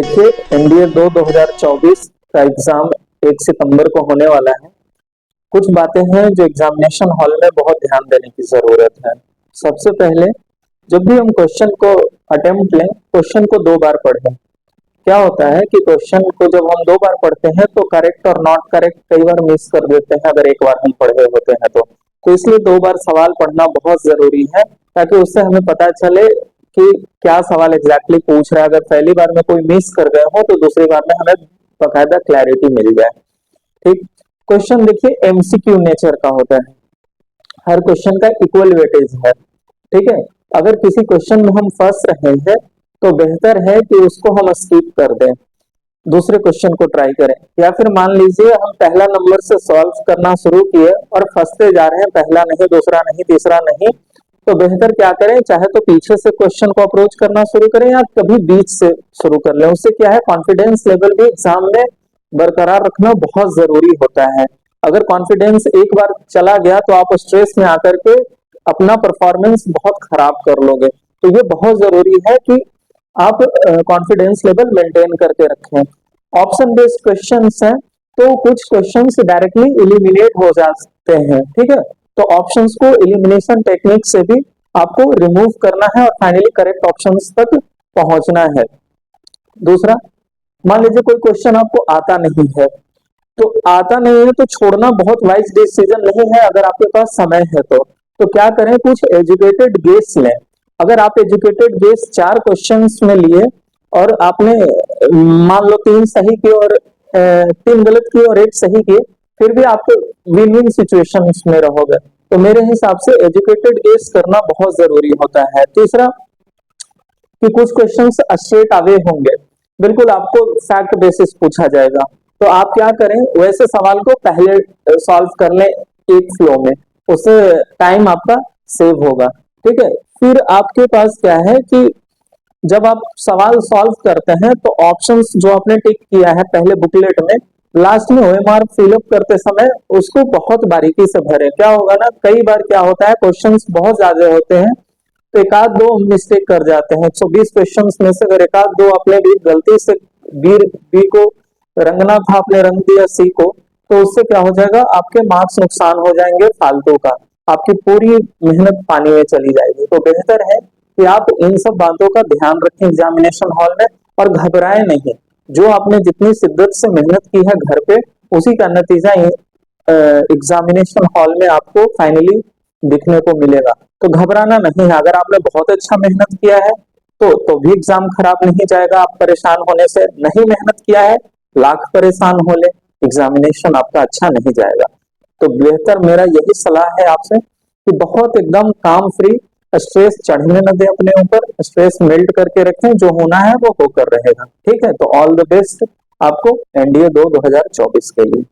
देखिए एनडीए 2024 का एग्जाम 1 सितंबर को होने वाला है। कुछ बातें हैं जो एग्जामिनेशन हॉल में बहुत ध्यान देने की जरूरत है। सबसे पहले जब भी हम क्वेश्चन को अटेम्प्ट लें, क्वेश्चन को 2 बार पढ़ें। क्या होता है कि क्वेश्चन को जब हम 2 बार पढ़ते हैं तो करेक्ट और नॉट करेक्ट कई बार मिस कर देते हैं अगर एक बार हम पढ़े होते हैं तो इसलिए 2 बार सवाल पढ़ना बहुत जरूरी है, ताकि उससे हमें पता चले कि क्या सवाल एग्जैक्टली पूछ रहा है। अगर पहली बार में कोई मिस कर गए हो तो दूसरी बार में हमें बकायदा क्लैरिटी मिल जाए। ठीक, क्वेश्चन देखिए एमसीक्यू नेचर का होता है, हर क्वेश्चन का इक्वल वेटेज है। ठीक है, अगर किसी क्वेश्चन में हम फंस रहे हैं तो बेहतर है कि उसको हम स्किप कर दें, दूसरे क्वेश्चन को ट्राई करें। या फिर मान लीजिए हम पहला नंबर से सॉल्व करना शुरू किए और फंसते जा रहे हैं, पहला नहीं, दूसरा नहीं, तीसरा नहीं, तो बेहतर क्या करें, चाहे तो पीछे से क्वेश्चन को अप्रोच करना शुरू करें या कभी बीच से शुरू कर लें। उससे क्या है, कॉन्फिडेंस लेवल भी एग्जाम में बरकरार रखना बहुत जरूरी होता है। अगर कॉन्फिडेंस एक बार चला गया तो आप स्ट्रेस में आकर के अपना परफॉर्मेंस बहुत खराब कर लोगे। तो ये बहुत जरूरी है कि आप कॉन्फिडेंस लेवल मेंटेन करके रखें। ऑप्शन बेस्ड क्वेश्चंस हैं तो कुछ क्वेश्चंस डायरेक्टली एलिमिनेट हो जाते हैं। ठीक है, तो ऑप्शंस को एलिमिनेशन टेक्निक से भी आपको रिमूव करना है और फाइनली करेक्ट ऑप्शंस तक पहुंचना है। दूसरा, मान लीजिए कोई क्वेश्चन आपको आता नहीं है, तो आता नहीं है तो छोड़ना बहुत वाइज डिसीजन नहीं है अगर आपके पास समय है तो क्या करें, कुछ एजुकेटेड गेस लें। अगर आप एजुकेटेड गेस 4 क्वेश्चंस में लिए और आपने मान लो 3 सही किए और 3 गलत किए और 1 सही किए, फिर भी आप विन विन सिचुएशन में रहोगे। तो मेरे हिसाब से एजुकेटेड गेस करना बहुत जरूरी होता है। तीसरा, कि कुछ क्वेश्चंस स्ट्रेट अवे होंगे, बिल्कुल आपको फैक्ट बेसिस पूछा जाएगा, तो आप क्या करें, वैसे सवाल को पहले सॉल्व कर लें एक फ्लो में, उससे टाइम आपका सेव होगा। ठीक है, फिर आपके पास क्या है कि जब आप सवाल सॉल्व करते हैं तो ऑप्शंस जो आपने टिक किया है पहले बुकलेट में, लास्ट में ओएमआर फिलअप करते समय उसको बहुत बारीकी से भरें। क्या होगा ना, कई बार क्या होता है, क्वेश्चंस बहुत ज्यादा होते हैं तो एक आध दो मिस्टेक कर जाते हैं। 120 क्वेश्चंस में से अगर एक आध दो आपने भी गलती से बी को रंगना था, आपने रंग दिया सी को, तो उससे क्या हो जाएगा, आपके मार्क्स नुकसान हो जाएंगे फालतू का, आपकी पूरी मेहनत पानी में चली जाएगी। तो बेहतर है कि आप इन सब बातों का ध्यान रखें एग्जामिनेशन हॉल में और घबराएं नहीं। जो आपने जितनी शिद्दत से मेहनत की है घर पे, उसी का नतीजा एग्जामिनेशन हॉल में आपको फाइनली दिखने को मिलेगा। तो घबराना नहीं है। अगर आपने बहुत अच्छा मेहनत किया है तो भी एग्जाम खराब नहीं जाएगा आप परेशान होने से। नहीं मेहनत किया है, लाख परेशान हो ले, एग्जामिनेशन आपका अच्छा नहीं जाएगा। तो बेहतर मेरा यही सलाह है आपसे कि बहुत एकदम काम फ्री, स्ट्रेस चढ़ने न दे अपने ऊपर, स्ट्रेस मेल्ट करके रखें, जो होना है वो होकर रहेगा। ठीक है, तो ऑल द बेस्ट आपको एनडीए 2024 के लिए।